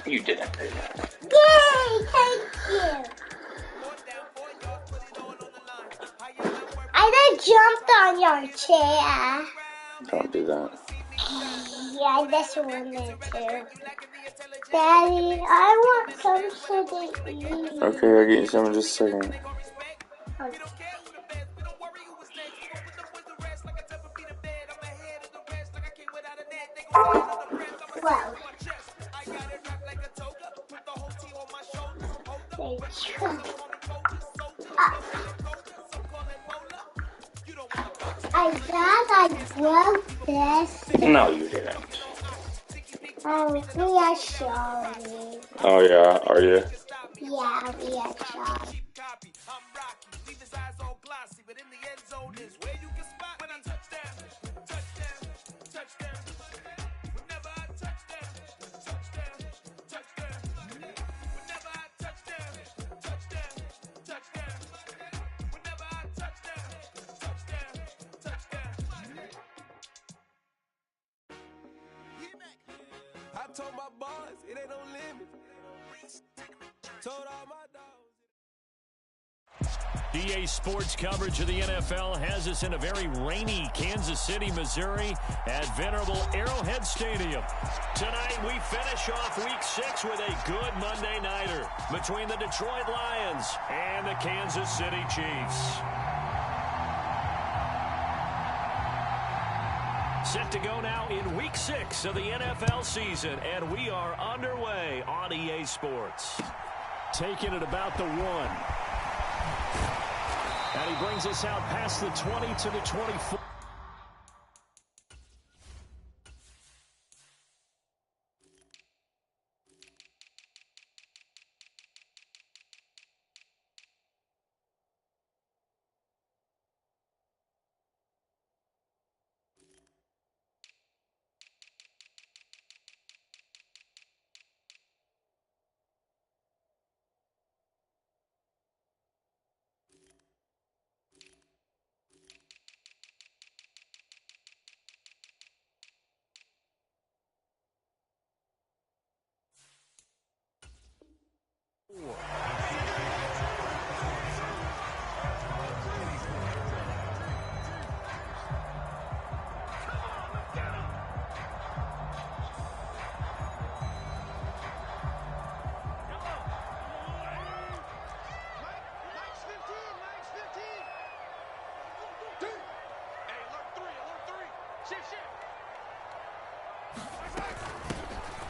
You didn't. Yay! Thank you. I jumped on your chair. Don't do that. Yeah, I just wanted to. Daddy, I want something to eat. Okay, I'll get you some in just a second. Okay. Well, thank you. I broke this. No, you didn't. Oh, we are sorry. Oh, yeah, are you? Yeah, we are sorry. I told my boss it ain't no limit. Told all my dogs. EA Sports coverage of the NFL has us in a very rainy Kansas City, Missouri at venerable Arrowhead Stadium. Tonight we finish off Week 6 with a good Monday nighter between the Detroit Lions and the Kansas City Chiefs. Set to go now in Week 6 of the NFL season, and we are underway on EA Sports. Taking it about the 1. And he brings us out past the 20 to the 24.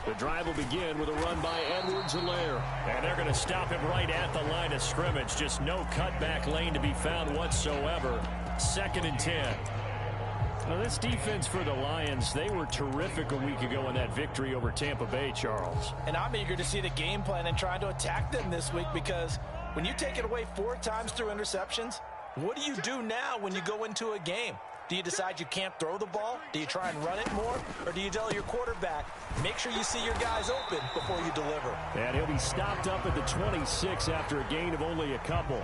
The drive will begin with a run by Edwards-Helaire. And they're going to stop him right at the line of scrimmage. Just no cutback lane to be found whatsoever. 2nd and 10. Now, this defense for the Lions, they were terrific a week ago in that victory over Tampa Bay, Charles. And I'm eager to see the game plan and try to attack them this week, because when you take it away 4 times through interceptions, what do you do now when you go into a game? Do you decide you can't throw the ball? Do you try and run it more? Or do you tell your quarterback, make sure you see your guys open before you deliver? And he'll be stopped up at the 26 after a gain of only a couple.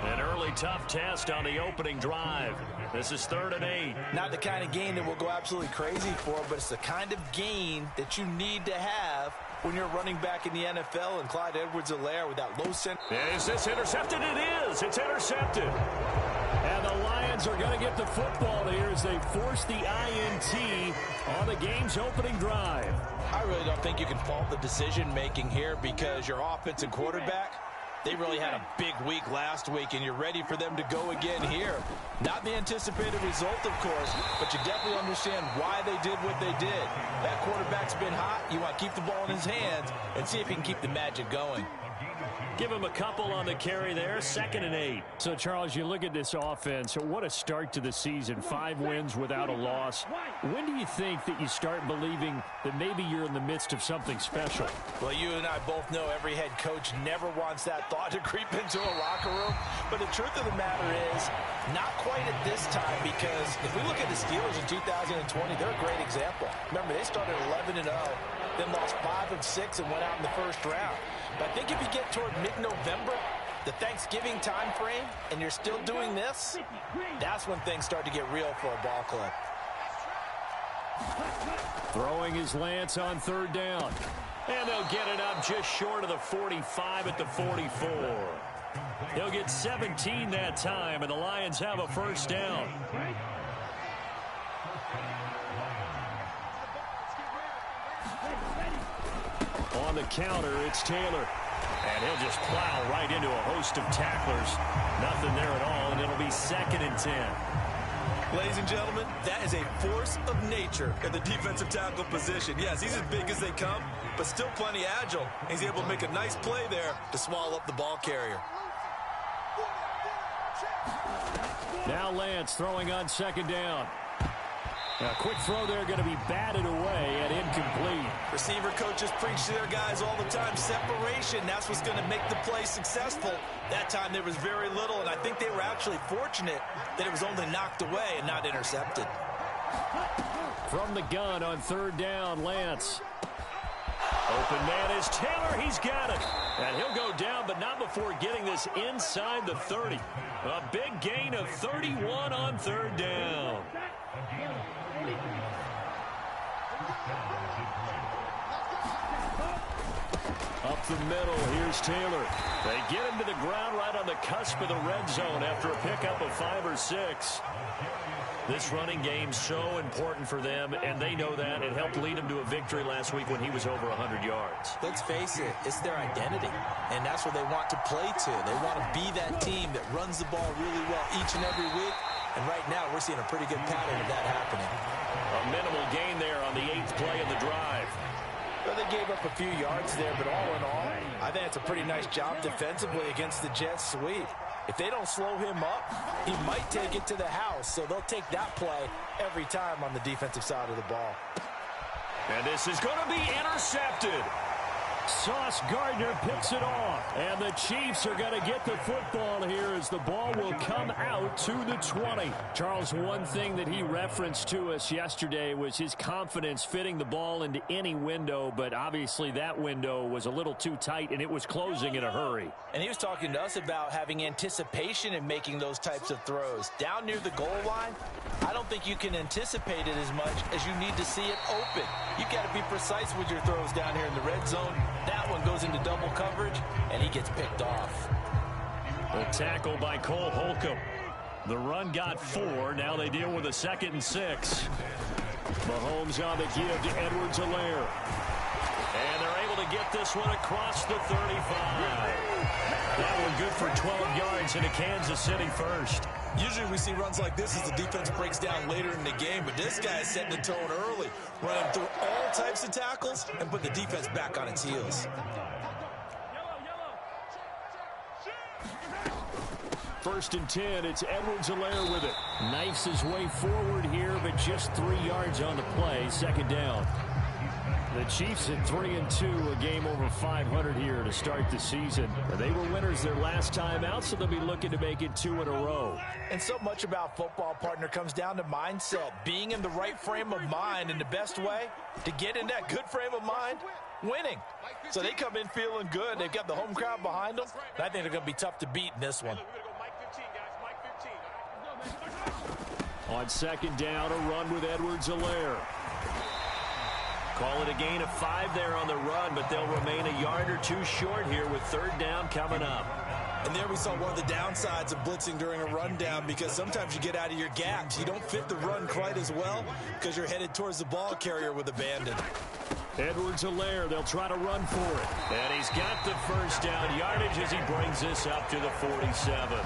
An early tough test on the opening drive. This is 3rd and 8. Not the kind of gain that we'll go absolutely crazy for, but it's the kind of gain that you need to have when you're running back in the NFL, and Clyde Edwards-Helaire with that low center. Is this intercepted? It is. It's intercepted. And the Lions are going to get the football here as they force the INT on the game's opening drive. I really don't think you can fault the decision-making here, because your offense and quarterback, they really had a big week last week, and you're ready for them to go again here. Not the anticipated result, of course, but you definitely understand why they did what they did. That quarterback's been hot. You want to keep the ball in his hands and see if he can keep the magic going. Give him a couple on the carry there. 2nd and 8. So, Charles, you look at this offense. What a start to the season. 5 wins without a loss. When do you think that you start believing that maybe you're in the midst of something special? Well, you and I both know every head coach never wants that thought to creep into a locker room. But the truth of the matter is, not quite at this time, because if we look at the Steelers in 2020, they're a great example. Remember, they started 11-0, then lost 5 of 6 and went out in the first round. But I think if you get toward mid-November, the Thanksgiving time frame, and you're still doing this, that's when things start to get real for a ball club. Throwing his Lance on 3rd down. And they'll get it up just short of the 45 at the 44. He'll get 17 that time, and the Lions have a first down. On the counter, it's Taylor. And he'll just plow right into a host of tacklers. Nothing there at all, and it'll be 2nd and 10. Ladies and gentlemen, that is a force of nature at the defensive tackle position. Yes, he's as big as they come, but still plenty agile. He's able to make a nice play there to swallow up the ball carrier. Now Lance throwing on 2nd down. A quick throw there going to be batted away and incomplete. Receiver coaches preach to their guys all the time. Separation, that's what's going to make the play successful. That time there was very little, and I think they were actually fortunate that it was only knocked away and not intercepted. From the gun on 3rd down, Lance. Open man is Taylor. He's got it. And he'll go down, but not before getting this inside the 30. A big gain of 31 on 3rd down. Up the middle, here's Taylor. They get him to the ground right on the cusp of the red zone after a pickup of 5 or 6. This running game's so important for them, and they know that. It helped lead them to a victory last week when he was over 100 yards. Let's face it, it's their identity, and that's what they want to play to. They want to be that team that runs the ball really well each and every week, and right now we're seeing a pretty good pattern of that happening. A minimal gain there on the 8th play of the drive. Well, they gave up a few yards there, but all in all, I think it's a pretty nice job defensively against the Jets sweep. If they don't slow him up, he might take it to the house, so they'll take that play every time on the defensive side of the ball. And this is going to be intercepted. Sauce Gardner picks it off. And the Chiefs are going to get the football here as the ball will come out to the 20. Charles, one thing that he referenced to us yesterday was his confidence fitting the ball into any window, but obviously that window was a little too tight and it was closing in a hurry. And he was talking to us about having anticipation in making those types of throws. Down near the goal line, I don't think you can anticipate it as much as you need to see it open. You've got to be precise with your throws down here in the red zone. That one goes into double coverage, and he gets picked off. A tackle by Cole Holcomb. The run got 4. Now they deal with a 2nd and 6. Mahomes on the give to Edwards-Helaire. And they're able to get this one across the 35. That one good for 12 yards into Kansas City first. Usually we see runs like this as the defense breaks down later in the game, but this guy is setting the tone early, running through all types of tackles and put the defense back on its heels. 1st and 10, it's Edwards-Helaire with it. Knifes his way forward here, but just 3 yards on the play. 2nd down. The Chiefs at 3-2, a game over 500 here to start the season. They were winners their last time out, so they'll be looking to make it 2 in a row. And so much about football, partner, comes down to mindset. Being in the right frame of mind, and the best way to get in that good frame of mind, winning. So they come in feeling good. They've got the home crowd behind them, and I think they're going to be tough to beat in this one. On 2nd down, a run with Edwards-Helaire. Call it a gain of 5 there on the run, but they'll remain a yard or 2 short here with 3rd down coming up. And there we saw one of the downsides of blitzing during a rundown, because sometimes you get out of your gaps. You don't fit the run quite as well because you're headed towards the ball carrier with abandon. Edwards-Helaire, they'll try to run for it. And he's got the first down yardage as he brings this up to the 47.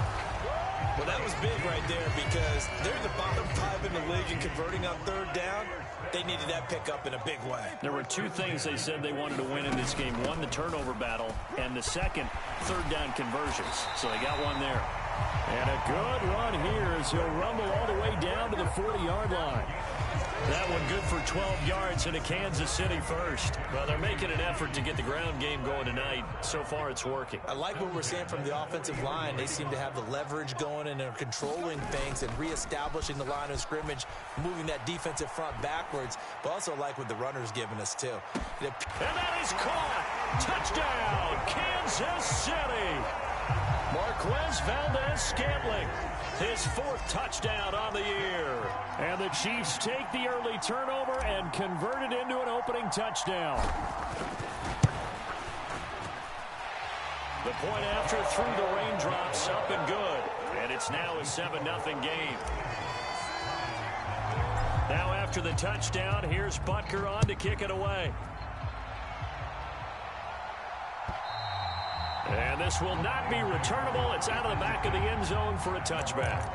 Well, that was big right there because they're the bottom 5 in the league in converting on 3rd down. They needed that pickup in a big way. There were 2 things they said they wanted to win in this game. One, the turnover battle, and the second, 3rd down conversions. So they got one there. And a good run here as he'll rumble all the way down to the 40-yard line. That one good for 12 yards into Kansas City first. Well, they're making an effort to get the ground game going tonight. So far, it's working. I like what we're seeing from the offensive line. They seem to have the leverage going and they're controlling things and reestablishing the line of scrimmage, moving that defensive front backwards, but also like what the runner's giving us, too. And that is caught. Touchdown, Kansas City. Marquez Valdez-Scantling, his 4th touchdown on the year. And the Chiefs take the early turnover and convert it into an opening touchdown. The point after through the raindrops, up and good. And it's now a 7-0 game. Now after the touchdown, here's Butker on to kick it away. And this will not be returnable. It's out of the back of the end zone for a touchback.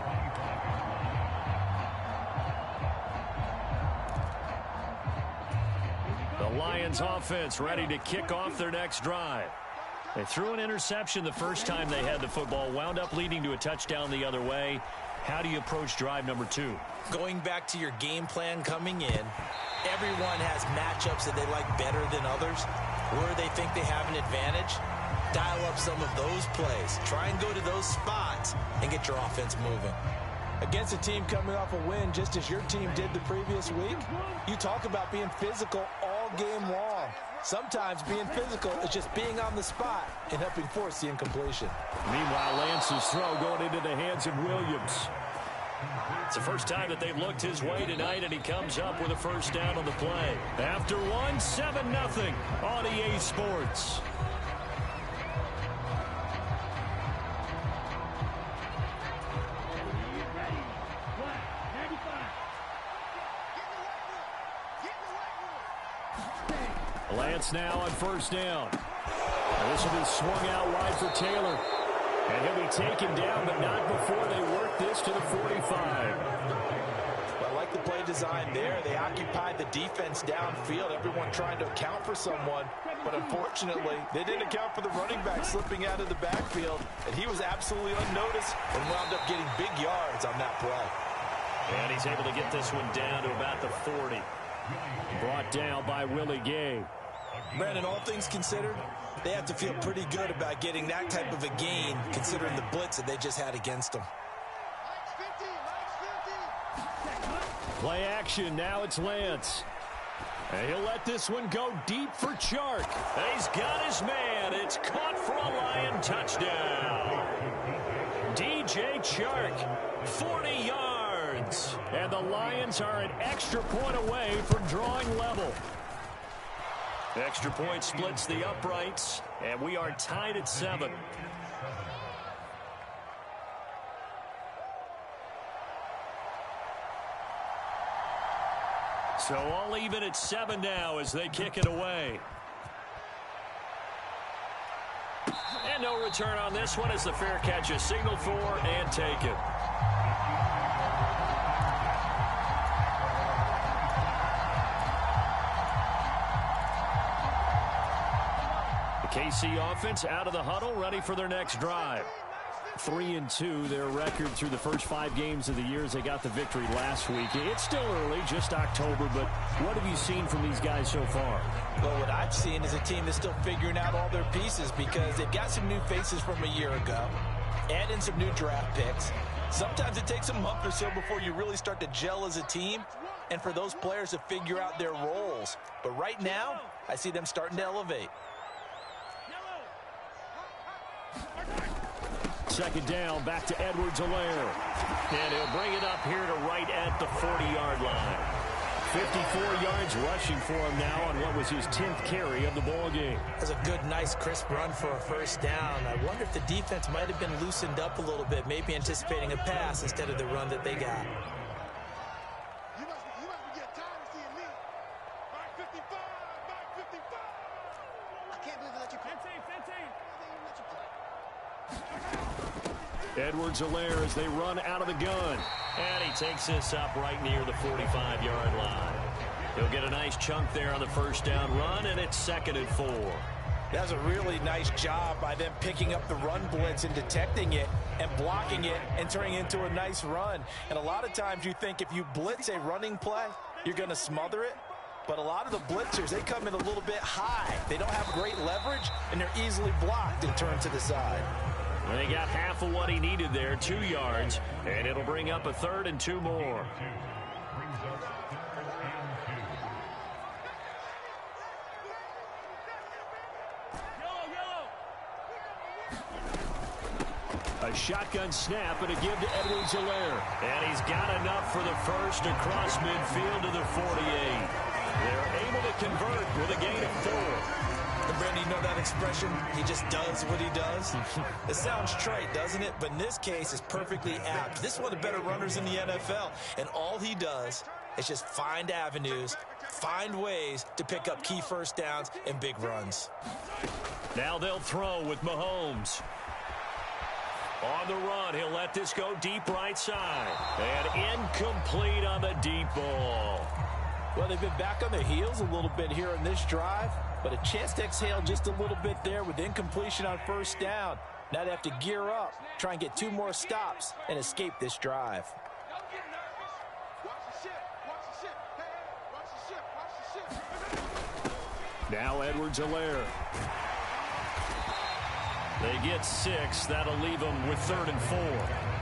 The Lions offense ready to kick off their next drive. They threw an interception the first time they had the football, wound up leading to a touchdown the other way. How do you approach drive number 2? Going back to your game plan coming in, everyone has matchups that they like better than others, where they think they have an advantage. Dial up some of those plays. Try and go to those spots and get your offense moving. Against a team coming off a win, just as your team did the previous week, you talk about being physical all game long. Sometimes being physical is just being on the spot and helping force the incompletion. Meanwhile, Lance's throw going into the hands of Williams. It's the first time that they've looked his way tonight, and he comes up with a first down on the play. After one, 7-0 on EA Sports. Lance now on first down. This will be swung out wide for Taylor. And he'll be taken down, but not before they work this to the 45. I like the play design there. They occupied the defense downfield, everyone trying to account for someone. But unfortunately, they didn't account for the running back slipping out of the backfield. And he was absolutely unnoticed and wound up getting big yards on that play. And he's able to get this one down to about the 40. Brought down by Willie Gay. Brandon, all things considered, they have to feel pretty good about getting that type of a gain, considering the blitz that they just had against them. Play action. Now it's Lance. And he'll let this one go deep for Chark. He's got his man. It's caught for a Lion touchdown. DJ Chark, 40 yards. And the Lions are an extra point away from drawing level. Extra point splits the uprights, and we are tied at 7. So all even at 7 now as they kick it away. And no return on this one as the fair catch is signaled for and taken. KC offense out of the huddle, ready for their next drive. 3-2, their record through the first 5 games of the year as they got the victory last week. It's still early, just October, but what have you seen from these guys so far? Well, what I've seen is a team that's still figuring out all their pieces because they've got some new faces from a year ago, add in some new draft picks. Sometimes it takes a month or so before you really start to gel as a team and for those players to figure out their roles. But right now, I see them starting to elevate. Second down, back to Edwards-Helaire. And he'll bring it up here to right at the 40-yard line. 54 yards rushing for him now on what was his 10th carry of the ball game. That's a good, nice, crisp run for a first down. I wonder if the defense might have been loosened up a little bit, maybe anticipating a pass instead of the run that they got. Edwards-Helaire as they run out of the gun. And he takes this up right near the 45-yard line. He'll get a nice chunk there on the first down run, and it's 2nd and 4. That's a really nice job by them picking up the run blitz and detecting it and blocking it and turning it into a nice run. And a lot of times you think if you blitz a running play, you're going to smother it. But a lot of the blitzers, they come in a little bit high. They don't have great leverage, and they're easily blocked and turned to the side. Well, he got half of what he needed there, 2 yards, and it'll bring up a 3rd and 2 more. A shotgun snap and a give to Edwards-Helaire. And he's got enough for the first across midfield to the 48. They're able to convert with a gain of 4. And Brandon, you know that expression? He just does what he does. It sounds trite, doesn't it? But in this case, it's perfectly apt. This is one of the better runners in the NFL. And all he does is just find avenues, find ways to pick up key first downs and big runs. Now they'll throw with Mahomes. On the run, he'll let this go deep right side. And incomplete on the deep ball. Well, they've been back on their heels a little bit here in this drive, but a chance to exhale just a little bit there with incompletion on first down. Now they have to gear up, try and get 2 more stops, and escape this drive. Now Edwards-Helaire. They get 6. That'll leave them with 3rd and 4.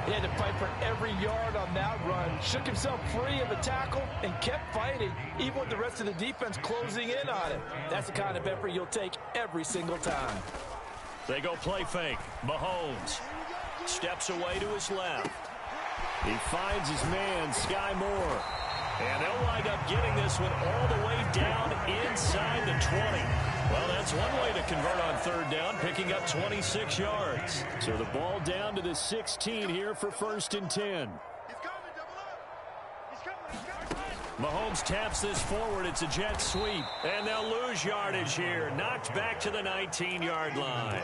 He had to fight for every yard on that run. Shook himself free of a tackle and kept fighting, even with the rest of the defense closing in on him. That's the kind of effort you'll take every single time. They go play fake. Mahomes steps away to his left. He finds his man, Sky Moore. And they'll wind up getting this one all the way down inside the 20. Well, that's one way to convert on 3rd down, picking up 26 yards. So the ball down to the 16 here for 1st and 10. Mahomes taps this forward. It's a jet sweep. And they'll lose yardage here. Knocked back to the 19-yard line.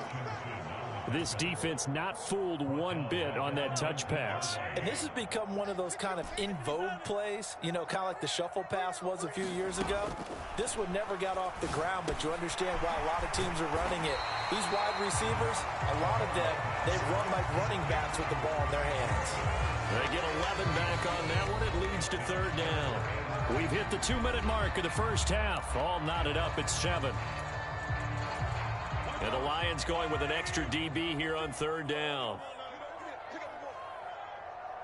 This defense not fooled one bit on that touch pass. And this has become one of those kind of in vogue plays, you know, kind of like the shuffle pass was a few years ago. This one never got off the ground, but you understand why a lot of teams are running it. These wide receivers, a lot of them, they run like running backs with the ball in their hands. They get 11 back on that one. It leads to 3rd down. We've hit the 2-minute mark of the first half. All knotted up at 7. And the Lions going with an extra DB here on 3rd down.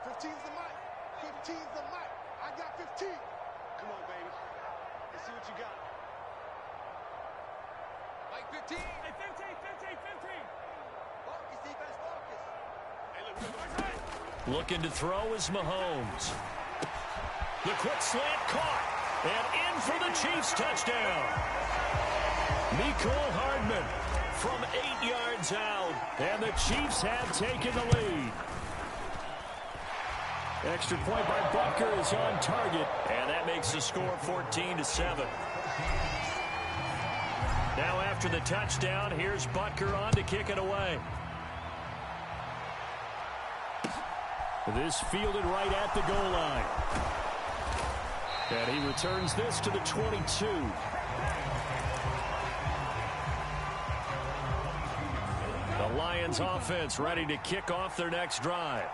15's the mic. 15's the mic. I got 15. Come on, baby. Let's see what you got. Mike 15. Hey, 15. Focus, defense, focus. Hey, look. Looking to throw is Mahomes. The quick slant caught. And in for the Chiefs touchdown. Mecole Hardman from 8 yards out, and the Chiefs have taken the lead. Extra point by Butker is on target, and that makes the score 14-7. Now after the touchdown, here's Butker on to kick it away. This fielded right at the goal line. And he returns this to the 22. The Lions offense ready to kick off their next drive.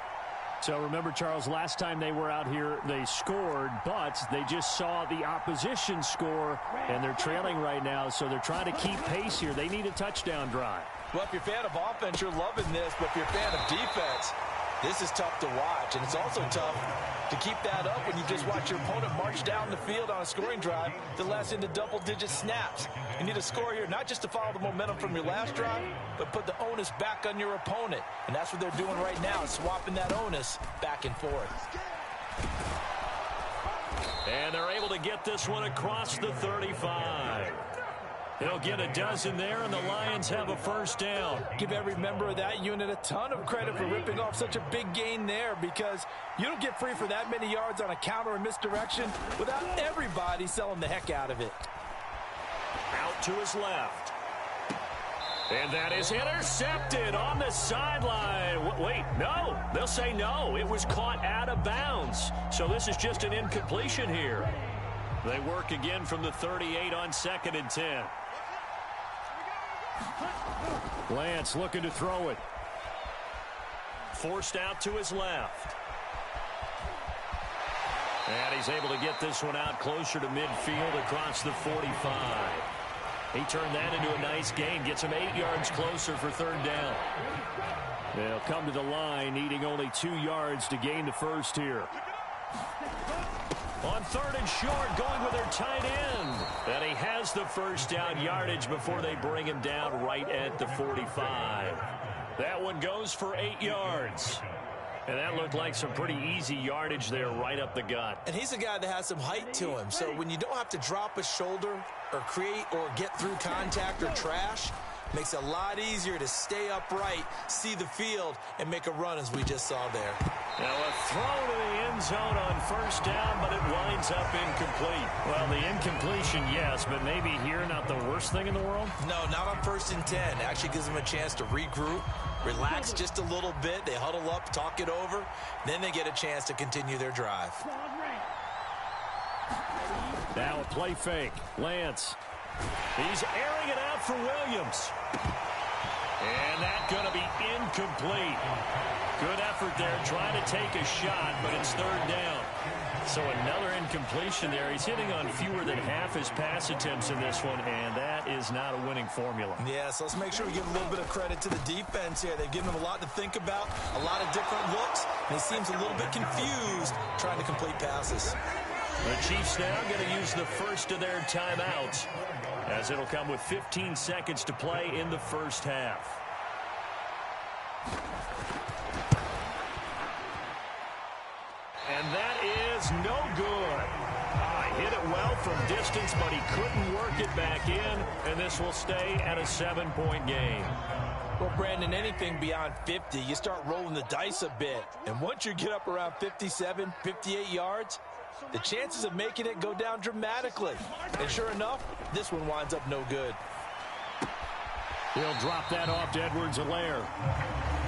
So remember, Charles, last time they were out here, they scored, but they just saw the opposition score, and they're trailing right now, so they're trying to keep pace here. They need a touchdown drive. Well, if you're a fan of offense, you're loving this, but if you're a fan of defense, this is tough to watch, and it's also tough to keep that up when you just watch your opponent march down the field on a scoring drive that lasts into double-digit snaps. You need a score here, not just to follow the momentum from your last drive, but put the onus back on your opponent. And that's what they're doing right now, swapping that onus back and forth. And they're able to get this one across the 35. They'll get a dozen there, and the Lions have a first down. Give every member of that unit a ton of credit for ripping off such a big gain there, because you don't get free for that many yards on a counter or misdirection without everybody selling the heck out of it. Out to his left. And that is intercepted on the sideline. Wait, no. They'll say no. It was caught out of bounds. So this is just an incompletion here. They work again from the 38 on 2nd and 10. Lance looking to throw it. Forced out to his left. And he's able to get this one out closer to midfield across the 45. He turned that into a nice gain. Gets him 8 yards closer for 3rd down. They'll come to the line, needing only 2 yards to gain the first here. On 3rd and short, going with their tight end. And he has the first down yardage before they bring him down right at the 45. That one goes for 8 yards. And that looked like some pretty easy yardage there right up the gut. And he's a guy that has some height to him. So when you don't have to drop a shoulder or create or get through contact or trash, makes it a lot easier to stay upright, see the field, and make a run as we just saw there. Now a throw to the end zone on first down, but it winds up incomplete. Well, the incompletion, yes, but maybe here not the worst thing in the world? No, not on 1st and 10. It actually gives them a chance to regroup, relax just a little bit. They huddle up, talk it over. Then they get a chance to continue their drive. Now a play fake. Lance. He's airing it out for Williams. And that's going to be incomplete. Good effort there trying to take a shot, but it's 3rd down. So another incompletion there. He's hitting on fewer than half his pass attempts in this one, and that is not a winning formula. Yeah, so let's make sure we give a little bit of credit to the defense here. They've given him a lot to think about, a lot of different looks, and he seems a little bit confused trying to complete passes. The Chiefs now going to use the first of their timeouts, as it'll come with 15 seconds to play in the first half. And that is no good. Hit it well from distance, but he couldn't work it back in, and this will stay at a 7-point game. Well, Brandon, anything beyond 50, you start rolling the dice a bit. And once you get up around 57, 58 yards, the chances of making it go down dramatically. And sure enough, this one winds up no good. He'll drop that off to Edwards-Helaire.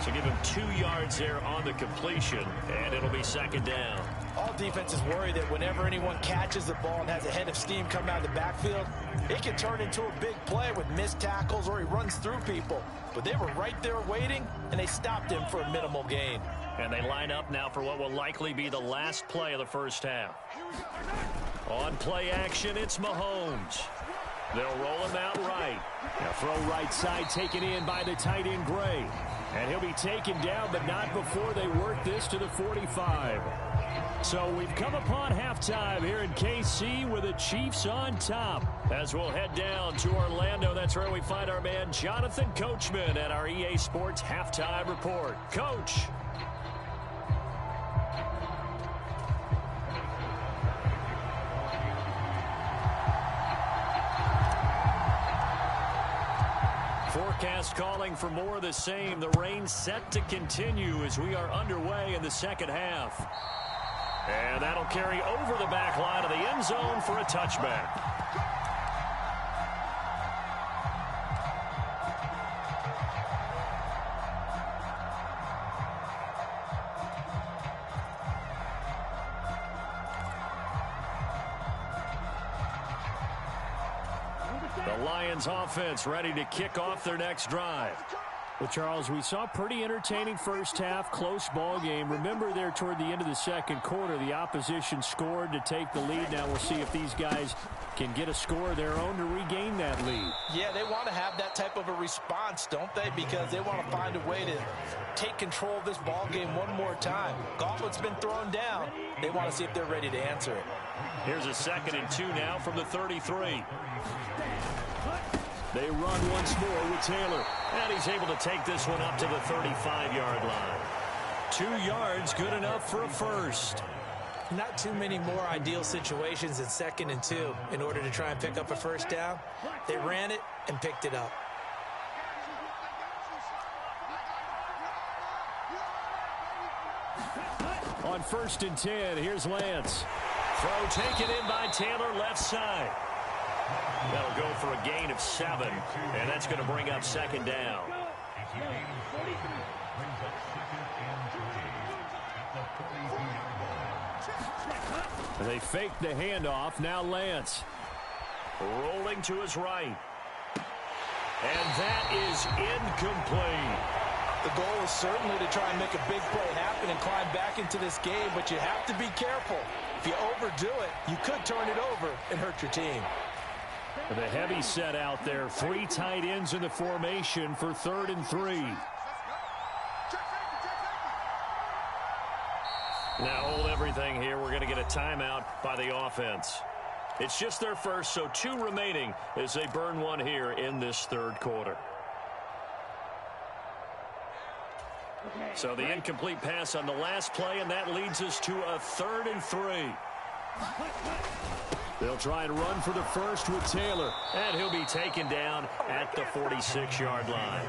So give him 2 yards there on the completion, and it'll be 2nd down. All defenses worry that whenever anyone catches the ball and has a head of steam coming out of the backfield, it can turn into a big play with missed tackles or he runs through people. But they were right there waiting, and they stopped him for a minimal gain. And they line up now for what will likely be the last play of the first half. On play action, it's Mahomes. They'll roll him out right. Now throw right side taken in by the tight end Gray. And he'll be taken down, but not before they work this to the 45. So we've come upon halftime here in KC with the Chiefs on top. As we'll head down to Orlando, that's where we find our man Jonathan Coachman at our EA Sports Halftime Report. Coach. Forecast calling for more of the same. The rain set to continue as we are underway in the second half. And that'll carry over the back line of the end zone for a touchback. The Lions offense ready to kick off their next drive. Well, Charles, we saw a pretty entertaining first half, close ball game. Remember there toward the end of the second quarter, the opposition scored to take the lead. Now we'll see if these guys can get a score of their own to regain that lead. Yeah, they want to have that type of a response, don't they? Because they want to find a way to take control of this ball game one more time. Gauntlet's been thrown down. They want to see if they're ready to answer it. Here's a 2nd and 2 now from the 33. They run once more with Taylor. And he's able to take this one up to the 35-yard line. 2 yards, good enough for a first. Not too many more ideal situations in 2nd and 2 in order to try and pick up a first down. They ran it and picked it up. On 1st and 10, here's Lance. Throw taken in by Taylor, left side. That'll go for a gain of 7, and that's going to bring up 2nd down. They fake the handoff. Now Lance rolling to his right. And that is incomplete. The goal is certainly to try and make a big play happen and climb back into this game, but you have to be careful. If you overdo it, you could turn it over and hurt your team. The heavy set out there. 3 tight ends in the formation for 3rd and 3. Now hold everything here. We're going to get a timeout by the offense. It's just their first, so 2 remaining as they burn one here in this 3rd quarter. So the incomplete pass on the last play, and that leads us to a 3rd and 3. They'll try and run for the first with Taylor, and he'll be taken down at the 46-yard line.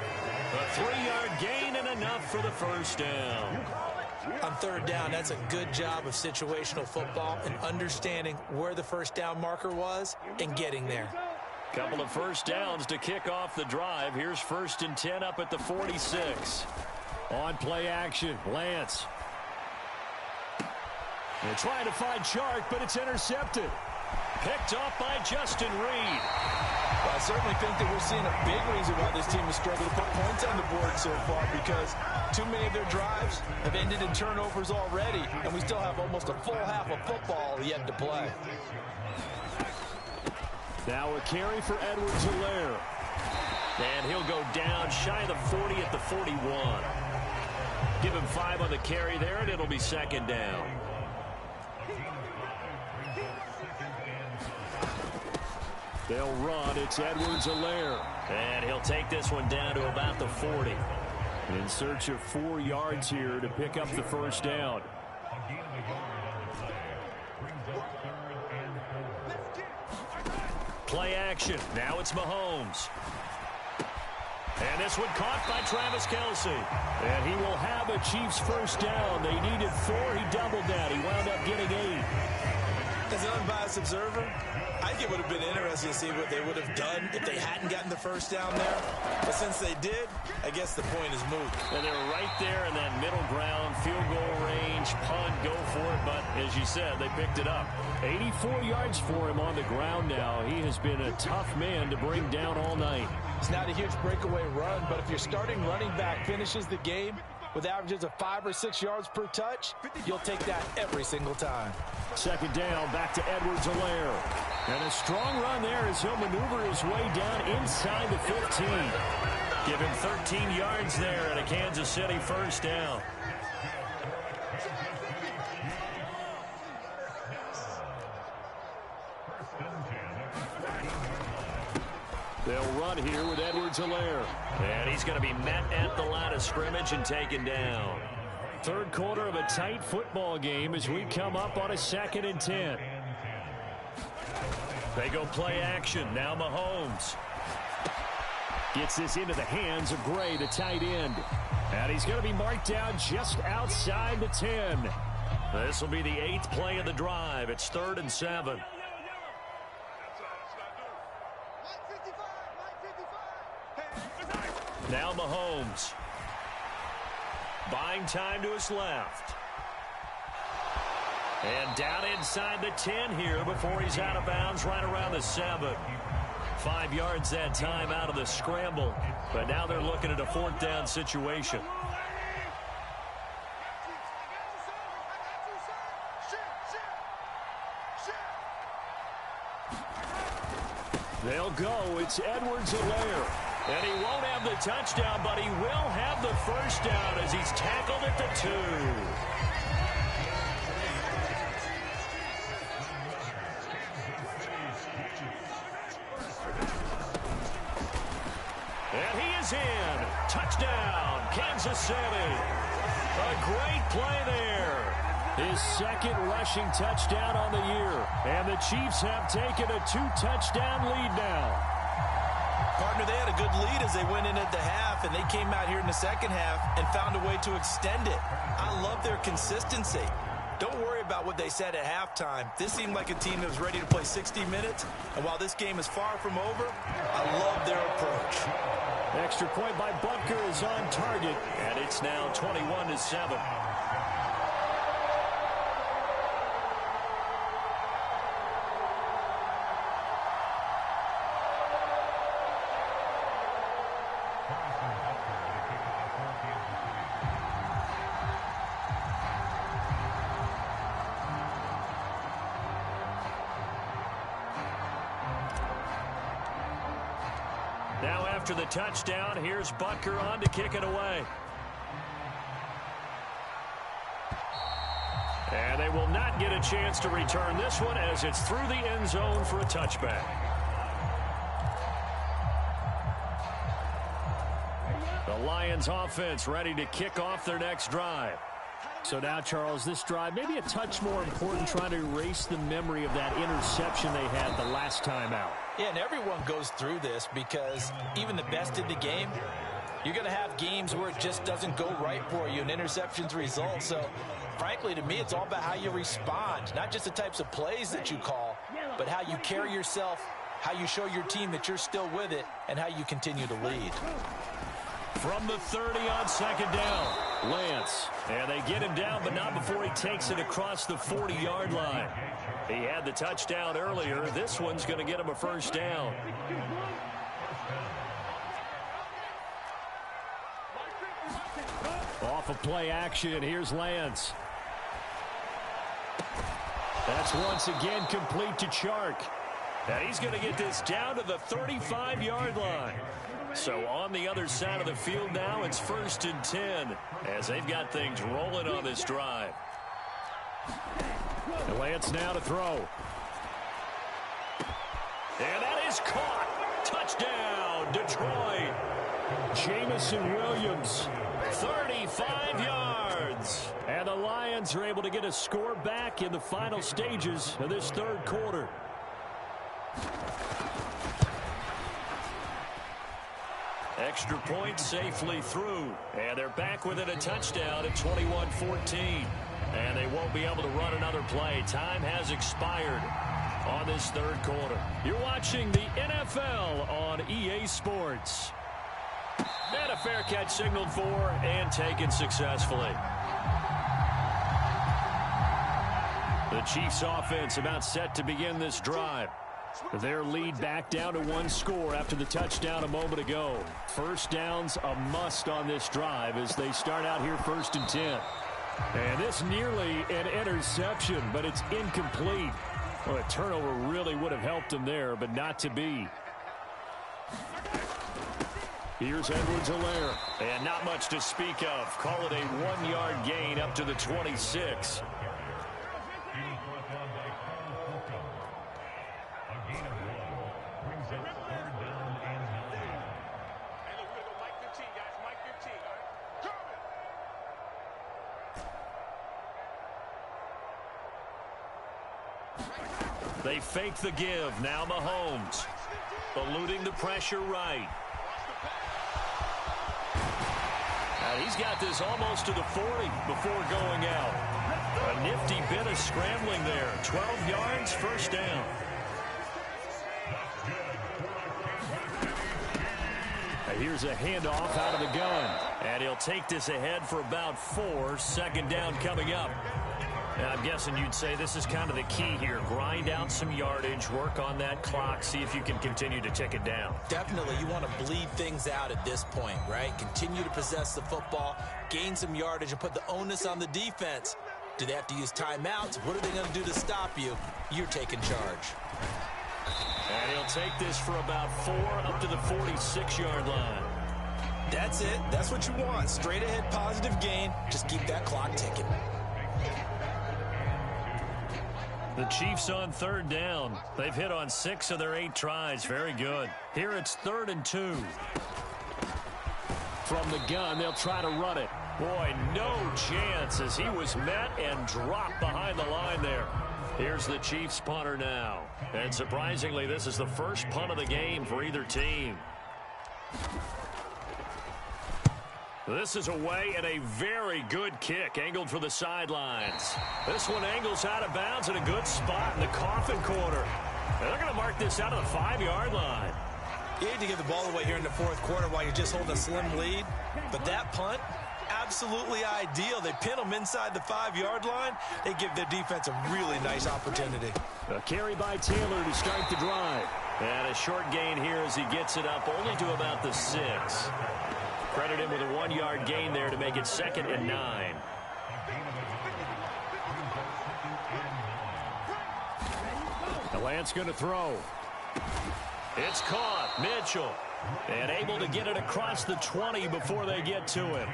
A 3-yard gain and enough for the first down. On 3rd down, that's a good job of situational football and understanding where the first down marker was and getting there. Couple of first downs to kick off the drive. Here's 1st and 10 up at the 46. On play action, Lance. They're trying to find Chark, but it's intercepted. Picked off by Justin Reed. Well, I certainly think that we're seeing a big reason why this team has struggled to put points on the board so far, because too many of their drives have ended in turnovers already, and we still have almost a full half of football yet to play. Now a carry for Edwards-Helaire. And he'll go down shy of the 40 at the 41. Give him 5 on the carry there, and it'll be 2nd down. They'll run. It's Edwards-Helaire. And he'll take this one down to about the 40. In search of 4 yards here to pick up the first down. Play action. Now it's Mahomes. And this one caught by Travis Kelce. And he will have a Chiefs first down. They needed 4. He doubled that. He wound up getting 8. As an unbiased observer, I think it would have been interesting to see what they would have done if they hadn't gotten the first down there. But since they did, I guess the point is moot. And they're right there in that middle ground, field goal range, punt, go for it. But as you said, they picked it up. 84 yards for him on the ground now. He has been a tough man to bring down all night. It's not a huge breakaway run, but if your starting running back finishes the game with averages of 5 or 6 yards per touch, you'll take that every single time. 2nd down, back to Edwards-Helaire. And a strong run there as he'll maneuver his way down inside the 15. Give him 13 yards there and a Kansas City first down. They'll run here with Edwards-Helaire. And he's going to be met at the line of scrimmage and taken down. 3rd quarter of a tight football game as we come up on a 2nd and 10. They go play action. Now Mahomes. Gets this into the hands of Gray, the tight end. And he's going to be marked down just outside the 10. This will be the 8th play of the drive. It's 3rd and 7. Now Mahomes. Buying time to his left. And down inside the 10 here before he's out of bounds right around the 7. 5 yards that time out of the scramble. But now they're looking at a 4th down situation. They'll go. It's Edwards-Helaire. And he won't have the touchdown, but he will have the first down as he's tackled at the 2. And he is in. Touchdown, Kansas City. A great play there. His 2nd rushing touchdown on the year. And the Chiefs have taken a 2-touchdown lead now. Partner, they had a good lead as they went in at the half, and they came out here in the 2nd half and found a way to extend it. I love their consistency. Don't worry about what they said at halftime. This seemed like a team that was ready to play 60 minutes, and while this game is far from over, I love their approach. Extra point by Butker is on target, and it's now 21-7. Now after the touchdown, here's Butker on to kick it away. And they will not get a chance to return this one as it's through the end zone for a touchback. The Lions offense ready to kick off their next drive. So now, Charles, this drive maybe a touch more important, trying to erase the memory of that interception they had the last time out. Yeah, and everyone goes through this because even the best in the game, you're going to have games where it just doesn't go right for you and interceptions result. So, frankly, to me, it's all about how you respond, not just the types of plays that you call, but how you carry yourself, how you show your team that you're still with it, and how you continue to lead. From the 30 on second down, Lance. And they get him down, but not before he takes it across the 40-yard line. He had the touchdown earlier. This one's going to get him a first down. Off of play action, here's Lance. That's once again complete to Chark. And he's going to get this down to the 35-yard line. So on the other side of the field now, it's 1st and 10 as they've got things rolling on this drive. And Lance now to throw. And that is caught. Touchdown, Detroit. Jamison Williams, 35 yards. And the Lions are able to get a score back in the final stages of this third quarter. Extra point safely through. And they're back within a touchdown at 21-14. And they won't be able to run another play. Time has expired on this third quarter. You're watching the NFL on EA Sports. And a fair catch signaled for and taken successfully. The Chiefs offense about set to begin this drive. Their lead back down to one score after the touchdown a moment ago. First down's a must on this drive as they start out here 1st and 10. And this nearly an interception, but it's incomplete. Well, a turnover really would have helped them there, but not to be. Here's Edwards-Helaire. And not much to speak of. Call it a 1-yard gain up to the 26. They fake the give. Now Mahomes. Eluding the pressure right. And he's got this almost to the 40 before going out. A nifty bit of scrambling there. 12 yards, first down. And here's a handoff out of the gun. And he'll take this ahead for about 4. Second down coming up. And I'm guessing you'd say this is kind of the key here. Grind out some yardage, work on that clock, see if you can continue to tick it down. Definitely, you want to bleed things out at this point, right? Continue to possess the football, gain some yardage, and put the onus on the defense. Do they have to use timeouts? What are they going to do to stop you? You're taking charge. And he'll take this for about 4 up to the 46-yard line. That's it. That's what you want. Straight ahead positive gain. Just keep that clock ticking. The Chiefs on third down. They've hit on 6 of their 8 tries. Very good. Here it's 3rd and 2. From the gun, they'll try to run it. Boy, no chance as he was met and dropped behind the line there. Here's the Chiefs punter now. And surprisingly, this is the first punt of the game for either team. This is away and a very good kick angled for the sidelines. This one angles out of bounds in a good spot in the coffin corner. And they're going to mark this out of the 5-yard line. You hate to give the ball away here in the fourth quarter while you just hold a slim lead. But that punt, absolutely ideal. They pin them inside the 5-yard line. They give their defense a really nice opportunity. A carry by Taylor to start the drive. And a short gain here as he gets it up only to about the 6. Credit him with a 1-yard gain there to make it 2nd and 9. The Lance going to throw. It's caught. Mitchell. And able to get it across the 20 before they get to it.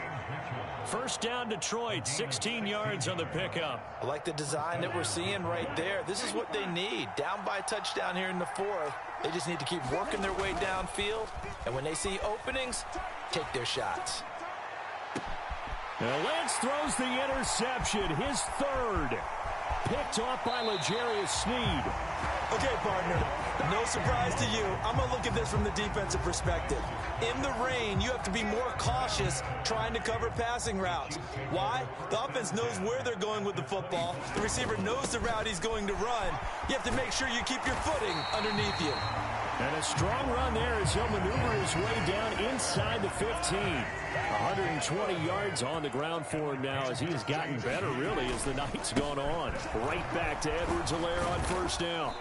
First down, Detroit, 16 yards on the pickup. I like the design that we're seeing right there. This is what they need. Down by a touchdown here in the fourth. They just need to keep working their way downfield. And when they see openings, take their shots. Now Lance throws the interception, his third. Picked off by L'Jarius Sneed. Okay, partner, no surprise to you. I'm going to look at this from the defensive perspective. In the rain, you have to be more cautious trying to cover passing routes. Why? The offense knows where they're going with the football. The receiver knows the route he's going to run. You have to make sure you keep your footing underneath you. And a strong run there as he'll maneuver his way down inside the 15. 120 yards on the ground for him now as he has gotten better, really, as the night's gone on. Right back to Edwards-Helaire on first down.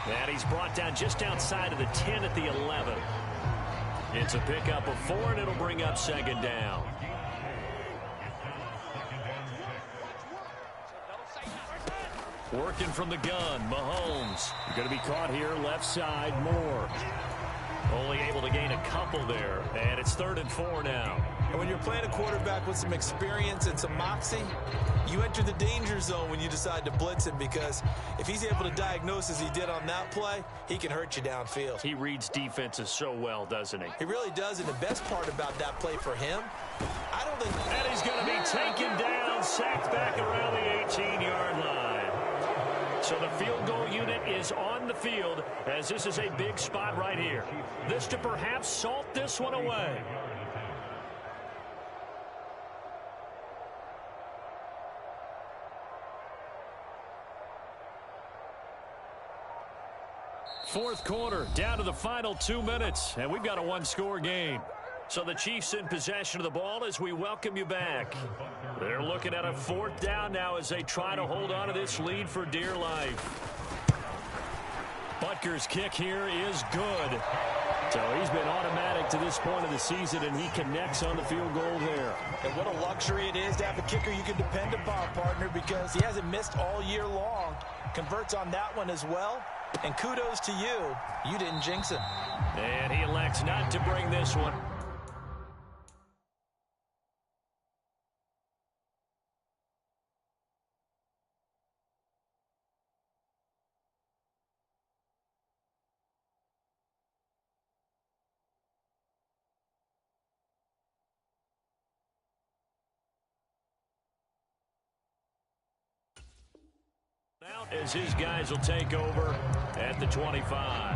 And he's brought down just outside of the 10 at the 11. It's a pickup of 4, and it'll bring up second down. Working from the gun, Mahomes. Going to be caught here left side, Moore. Only able to gain a couple there, and it's 3rd and 4 now. And when you're playing a quarterback with some experience and some moxie, you enter the danger zone when you decide to blitz him, because if he's able to diagnose as he did on that play, he can hurt you downfield. He reads defenses so well, doesn't he? He really does, and the best part about that play for him, I don't think... And he's going to be taken down, sacked back around the 18-yard line. So the field goal unit is on the field, as this is a big spot right here. This to perhaps salt this one away. Fourth quarter, down to the final 2 minutes, and we've got a one-score game. So the Chiefs in possession of the ball as we welcome you back. They're looking at a 4th down now as they try to hold on to this lead for dear life. Butker's kick here is good. So he's been automatic to this point of the season, and he connects on the field goal there. And what a luxury it is to have a kicker you can depend upon, partner, because he hasn't missed all year long. Converts on that one as well. And kudos to you. You didn't jinx him. And he elects not to bring this one. Out as his guys will take over at the 25.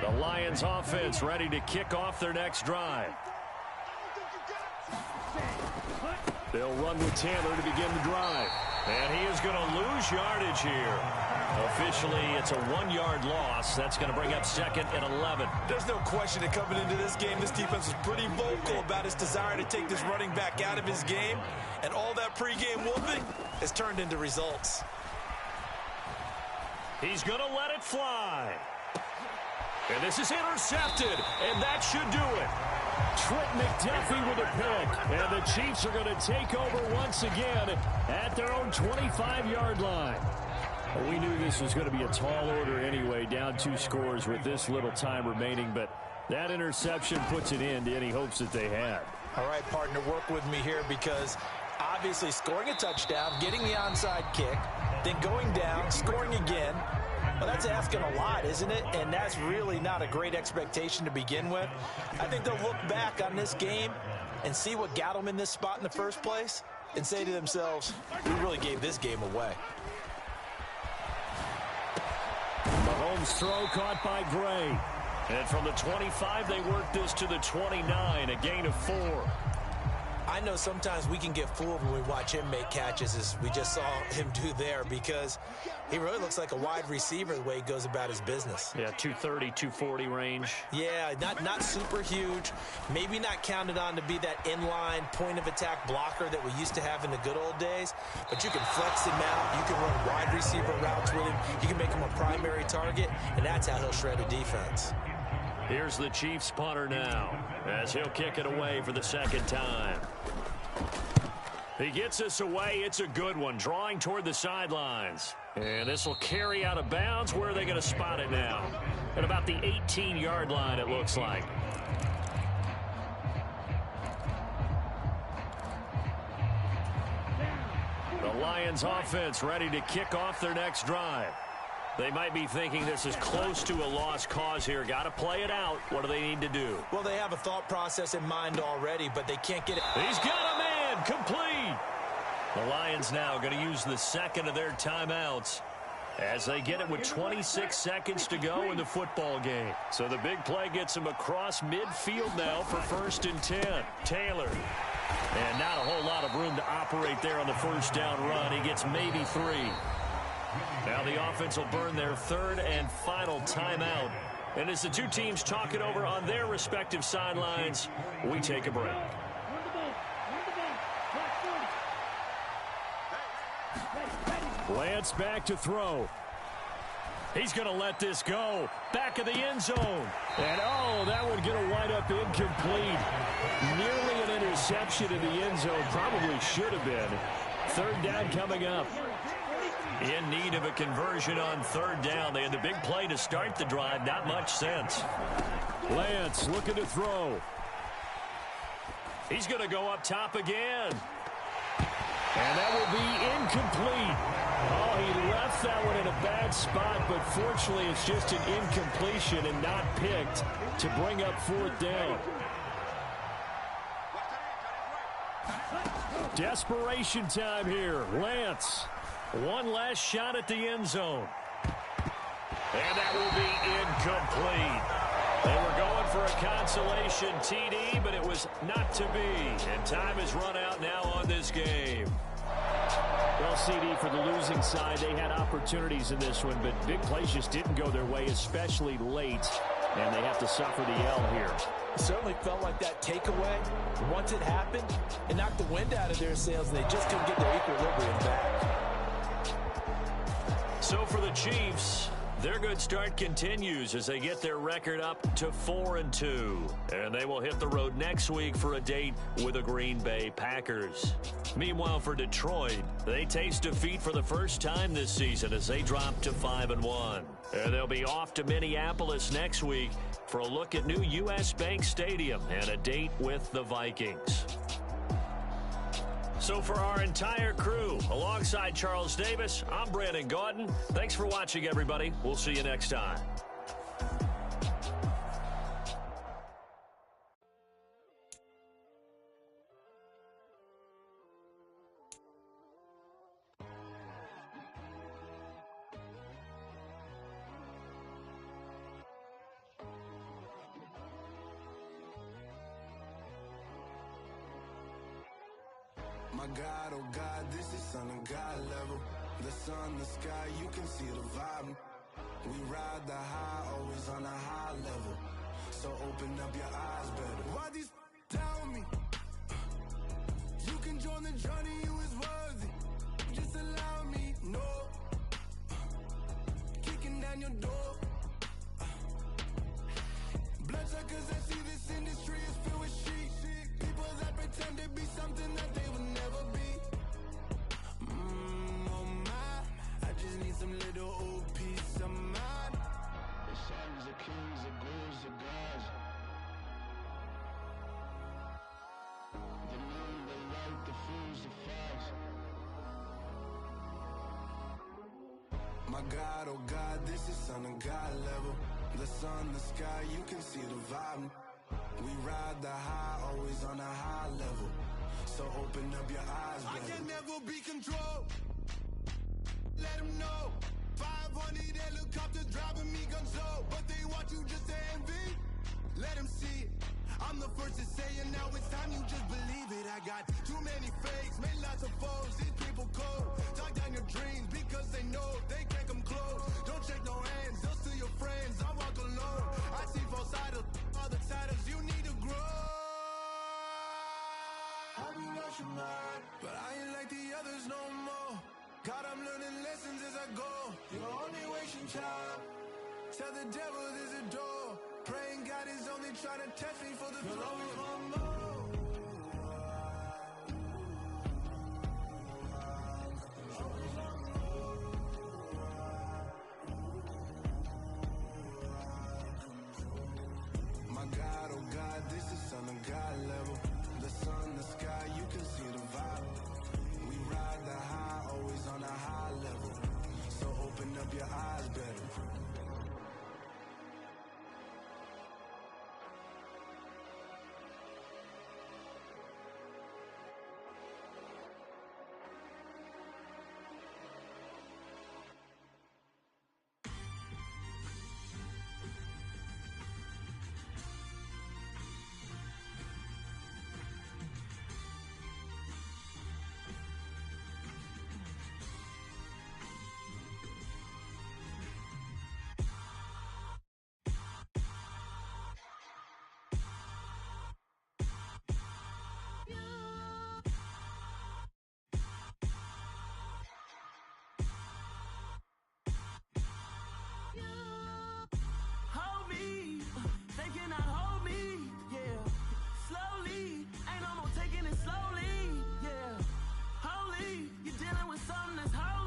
The Lions offense ready to kick off their next drive. They'll run with Taylor to begin the drive. And he is going to lose yardage here. Officially, it's a 1-yard loss. That's going to bring up 2nd and 11. There's no question that coming into this game, this defense was pretty vocal about its desire to take this running back out of his game. And all that pregame whooping has turned into results. He's going to let it fly. And this is intercepted, and that should do it. Trent McDuffie with a pick, and the Chiefs are going to take over once again at their own 25-yard line. We knew this was going to be a tall order anyway, down 2 scores with this little time remaining, but that interception puts an end to any hopes that they had. All right, partner, work with me here, because obviously scoring a touchdown, getting the onside kick, then going down, scoring again, well, that's asking a lot, isn't it? And that's really not a great expectation to begin with. I think they'll look back on this game and see what got them in this spot in the first place and say to themselves, we really gave this game away. Mahomes' throw caught by Gray. And from the 25, they work this to the 29, a gain of 4. I know sometimes we can get fooled when we watch him make catches, as we just saw him do there, because he really looks like a wide receiver the way he goes about his business. Yeah, 230, 240 range. Yeah, not super huge. Maybe not counted on to be that inline point-of-attack blocker that we used to have in the good old days. But you can flex him out. You can run wide receiver routes with him. You can make him a primary target, and that's how he'll shred a defense. Here's the Chiefs punter now, as he'll kick it away for the 2nd time. He gets us away. It's a good one, drawing toward the sidelines. And this will carry out of bounds. Where are they going to spot it now? At about the 18-yard line, it looks like. The Lions offense ready to kick off their next drive. They might be thinking this is close to a lost cause here. Got to play it out. What do they need to do? Well, they have a thought process in mind already, but they can't get it. He's got a man. Complete. The Lions now going to use the second of their timeouts as they get it with 26 seconds to go in the football game. So the big play gets him across midfield now for 1st and 10. Taylor. And not a whole lot of room to operate there on the first down run. He gets maybe 3. Now the offense will burn their 3rd and final timeout. And as the two teams talk it over on their respective sidelines, we take a break. Lance back to throw. He's going to let this go. Back of the end zone. And, oh, that would get a wind-up incomplete. Nearly an interception in the end zone. Probably should have been. 3rd down coming up. In need of a conversion on 3rd down. They had the big play to start the drive. Not much sense. Lance looking to throw. He's going to go up top again. And that will be incomplete. Oh, he left that one in a bad spot, but fortunately it's just an incompletion and not picked to bring up 4th down. Desperation time here. Lance. One last shot at the end zone. And that will be incomplete. They were going for a consolation TD, but it was not to be. And time is run out now on this game. Well, CD, for the losing side, they had opportunities in this one, but big plays just didn't go their way, especially late. And they have to suffer the L here. It certainly felt like that takeaway, once it happened, it knocked the wind out of their sails, and they just couldn't get their equilibrium back. So for the Chiefs, their good start continues as they get their record up to 4-2. And they will hit the road next week for a date with the Green Bay Packers. Meanwhile, for Detroit, they taste defeat for the first time this season as they drop to 5-1. And they'll be off to Minneapolis next week for a look at new U.S. Bank Stadium and a date with the Vikings. So for our entire crew, alongside Charles Davis, I'm Brandon Gaudin. Thanks for watching, everybody. We'll see you next time. My God, oh God, this is Son of God level. The sun, the sky, you can see the vibe. We ride the high, always on a high level. So open up your eyes better. Why these tell me? You can join the journey, you is worthy. Just allow me, no. Kicking down your door. Bloodsuckers that see this industry is filled with sheep. People that pretend to be something that they will never be. Oh my, I just need some little old peace of mind. The sons are kings, the ghouls are gods. The moon, the light, the fools, the facts. My God, oh God, this is Son of God level. The sun, the sky, you can see the vibe. We ride the high, always on a high level. So open up your eyes, baby. I can never be controlled. Let them know. 500 helicopters driving me gonzo. But they want you just to envy. Let them see it. I'm the first to say it, now it's time you just believe it. I got too many fakes, made lots of foes. These people cold. Talk down your dreams because they know they can't come close. Don't shake no hands, they'll steal your friends. I walk alone. I see false idols, other titles, you need to grow. Have you lost your mind? But I ain't like the others no more. God, I'm learning lessons as I go. You're only wasting time. Tell the devil there's a door. Praying God is only trying to test me for the throne. You'll always want more.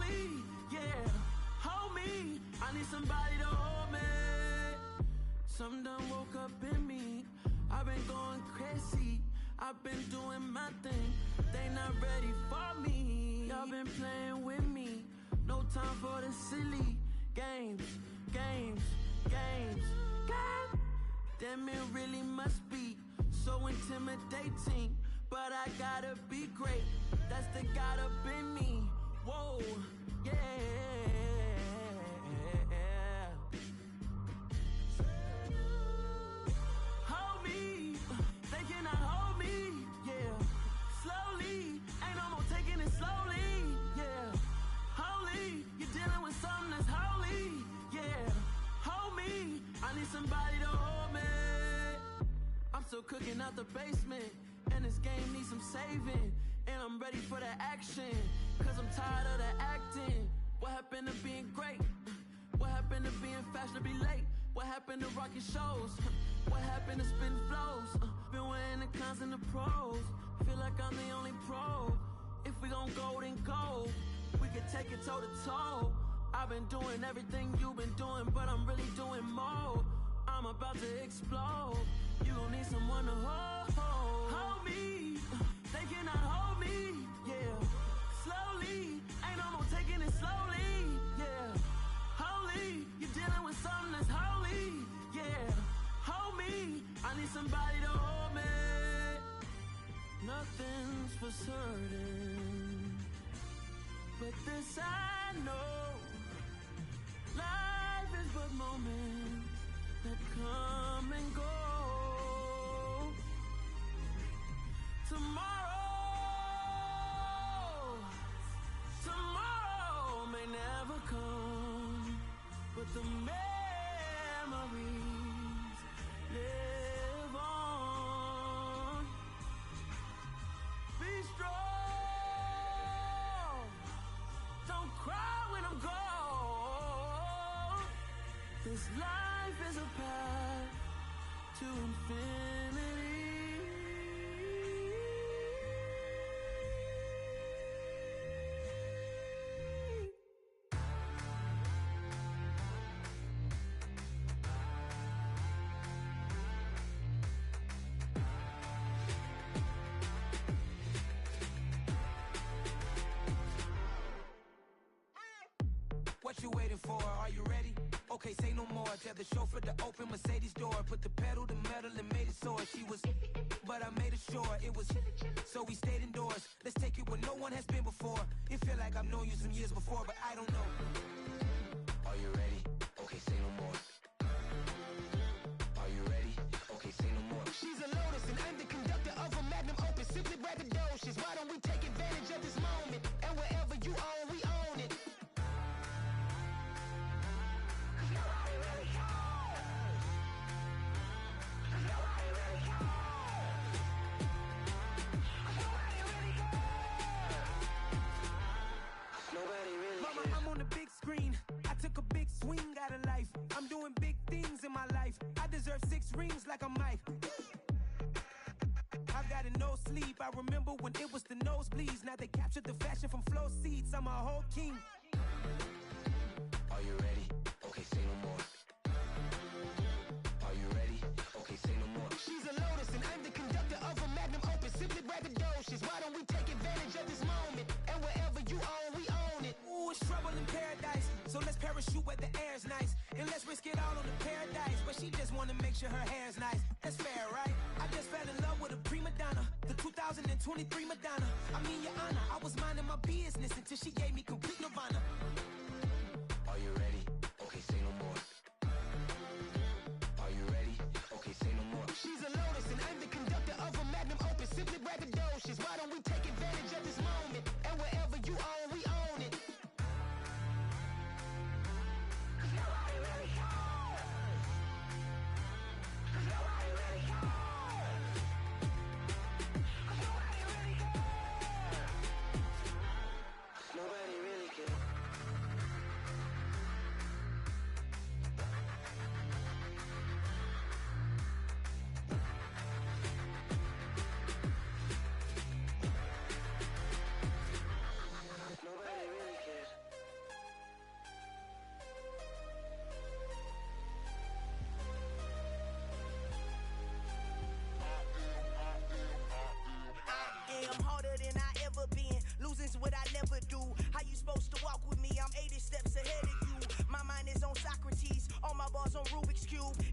slowly, yeah. Hold me, I need somebody to hold me. Something done woke up in me. I've been going crazy, I've been doing my thing. They not ready for me, y'all been playing with me. No time for the silly games, games, games, games. Damn, it really must be so intimidating. But I gotta be great, that's the God up in me. Whoa, yeah. Hold me, they cannot hold me, yeah. Slowly, ain't no more taking it slowly, yeah. Holy, you're dealing with something that's holy, yeah. Hold me, I need somebody to hold me. I'm still cooking out the basement, and this game needs some saving. And I'm ready for the action, cause I'm tired of the acting. What happened to being great? What happened to being fashionably late? What happened to rocking shows? What happened to spitting flows? Been weighing the cons and the pros. Feel like I'm the only pro. If we gon' go, then go. We can take it toe to toe. I've been doing everything you've been doing, but I'm really doing more. I'm about to explode. You gon' need someone to hold. Hold me, they cannot hold me, yeah. Slowly, ain't no more taking it slowly, yeah. Holy, you're dealing with something that's holy, yeah. Hold me, I need somebody to hold me. Nothing's for certain, but this I know. Life is but moments that come and go. Tomorrow may never come, but the memories live on. Be strong, don't cry when I'm gone. This life is a path to infinity. What you waiting for? Are you ready? Okay, say no more. Tell the chauffeur to open Mercedes door. Put the pedal to metal and made it soar. She was, but I made it sure it was. So we stayed indoors. Let's take it where no one has been before. It feel like I've known you some years before, but I don't know. Are you ready? Okay, say no more. Are you ready? Okay, say no more. She's a Lotus and I'm the conductor of a magnum opus. Simply braggadocious. Why don't we take advantage of this moment? And wherever you own, we own it. I took a big swing out of life. I'm doing big things in my life. I deserve 6 rings like I'm Mike. I've got no sleep. I remember when it was the nosebleeds. Now they captured the fashion from flow seats. I'm a whole king. Are you ready? Okay, say no more. Are you ready? Okay, say no more. She's a Lotus and I'm the conductor of a magnum opus. Simply braggadocious. Why don't we take advantage of this moment? And wherever you own, we own it. Ooh, it's trouble in paradise. So let's parachute where the air's nice. And let's risk it all on the paradise. But she just wanna make sure her hair's nice. That's fair, right? I just fell in love with a prima donna. The 2023 Madonna. I mean, your honor, I was minding my business until she gave me complete nirvana. Are you ready? Okay, say no more. Are you ready? Okay, say no more. She's a Lotus and I'm the conductor of a magnum opus. Simply braggadocious. Why don't we take advantage of this moment? And wherever you own, we own it.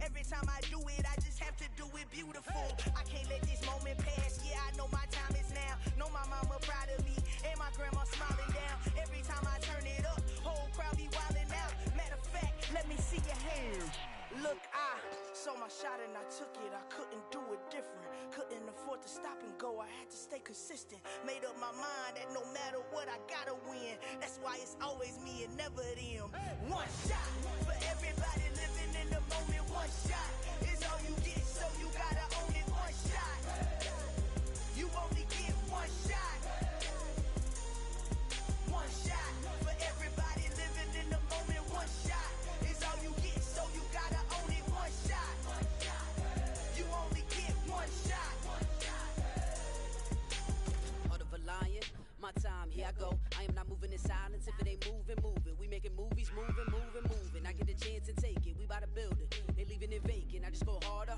Every time I do it, I just have to do it beautiful. I can't let this moment pass. Yeah, I know my time is now. Know my mama proud of me, and my grandma smiling down. Every time I turn it up, whole crowd be wildin' out. Matter of fact, let me see your hands. Look, I saw my shot and I took it. I couldn't do it different. Couldn't afford to stop and go. I had to stay consistent. Made up my mind that no matter what, I gotta win. That's why it's always me and never them. One shot for everybody living in the moment. One shot is all you get, so you gotta own it. One shot. You only get one shot. One shot for everybody living in the moment. One shot is all you get, so you gotta own it. One shot. You only get one shot. Heart of a lion, my time, here I go. I am not moving in silence. If it ain't moving, move it. We making movies, moving. I get the chance and take it. We bout to build it. They leaving it vacant. I just go harder.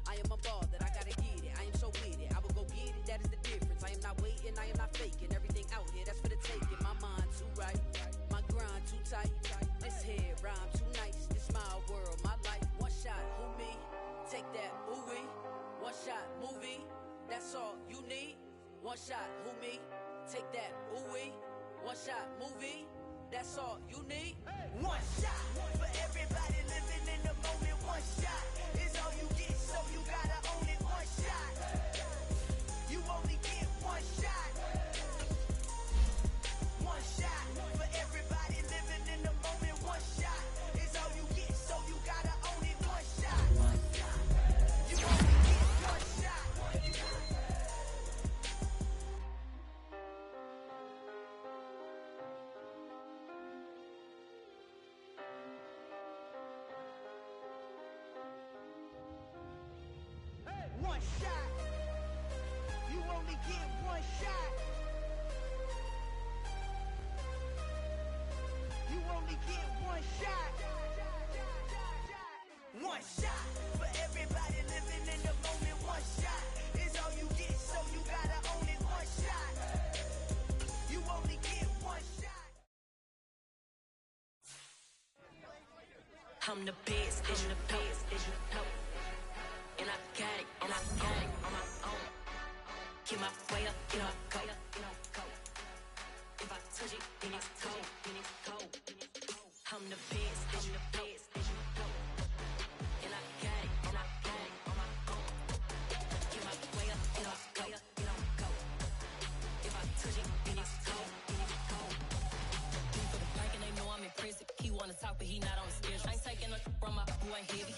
I am a ball that I gotta get it. I am so with it. I will go get it. That is the difference. I am not waiting. I am not faking. Everything out here, that's for the taking. My mind too right. My grind too tight. This head rhyme too nice. This my world, my life. One shot, who me? Take that, ooh-wee. One shot, movie. That's all you need. One shot, who me? Take that, ooh-wee. One shot, movie. That's all you need. One shot for everybody living in the moment. One shot is all you get, so you gotta own it. One shot. You only get one shot. One shot for everybody living in the moment. One shot is all you get, so you gotta own it. One shot. You only get one shot. One shot. You only get one shot. You only get one shot. One shot for everybody living in the moment. One shot is all you get, so you gotta own it. One shot. You only get one shot. I'm the best, as you know. And I got it on my own. Get my way up, get my go. If I touch it, then it's cold. I'm the best, as you know. And I got it on my own. Get my way up, get my go. If I touch it, then it's cold. Deep for the bike and they know I'm impressive. He wanna talk, but he not on the schedule. I ain't taking a from my boy heavy.